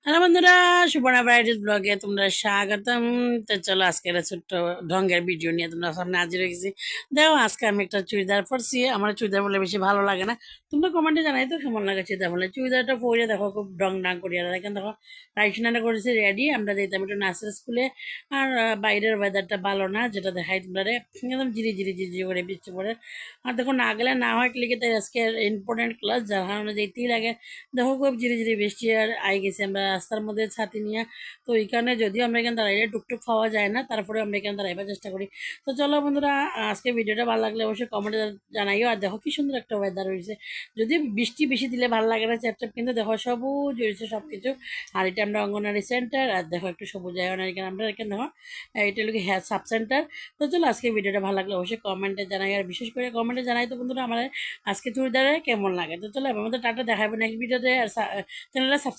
Hello বন্ধুরা, Suborna varieties ব্লগে তোমরা স্বাগতম। তো চলো আজকে একটা ছোট্ট ঢঙ্গের ভিডিও নিয়ে তোমরা সামনে হাজির হয়ে গেছি। দেখো আজকে আমি একটা চুড়িদার পরছি। আমার চুড়িদার বলে বেশি ভালো লাগে না। তোমরা কমেন্টে জানাই তো কেমন লাগে চুড়িদার বলে। চুড়িদারটা পরে দেখো খুব ডং ডাং করিয়া দেখেন। দেখো রাইসনাটা করেছি রেডি, আমরা যেতাম একটু নাচের স্কুলে। আর বাইরের ওয়েদারটা ভালো না, যেটা দেখাই তোমরা একদম জিরি জিরি জিরি জিরি করে বৃষ্টি পড়ে। আর দেখো না গেলে না হয় ক্লিকে, তাই আজকে ইম্পর্টেন্ট ক্লাস যার কারণে যেতেই লাগে। দেখো খুব ঝিরি ঝিরি বৃষ্টি আর আই গেছি আমরা রাস্তার মধ্যে ছাতি নিয়ে। তো এইখানে যদিও আমরা এখানে দাঁড়াইলে টুকটুক পাওয়া যায় না, তারপরে আমরা এখানে দাঁড়াইবার চেষ্টা করি। তো চলো বন্ধুরা, আজকে ভিডিওটা ভালো লাগলে অবশ্যই কমেন্টে জানাইও। আর দেখো কি সুন্দর একটা ওয়েদার হয়েছে। যদি বৃষ্টি বেশি দিলে ভালো লাগে না, চ্যাপচ্যাপ, কিন্তু দেখো সবুজ হয়েছে সব কিছু। আর এটা আমরা অঙ্গনারী সেন্টার, আর দেখো একটু সবুজ আয়ন এখানে আমরা এখানে দেখো এটা লোক হেলথ সাব সেন্টার। তো চলো আজকে ভিডিওটা ভালো লাগলে অবশ্যই কমেন্টে জানাই, আর বিশেষ করে কমেন্টে জানাই তো বন্ধুরা আমার আজকে চুড়িদারে কেমন লাগে। তো চলো আমাদের টাটা দেখাবো নেক্সট ভিডিওতে। আর চ্যানেলটা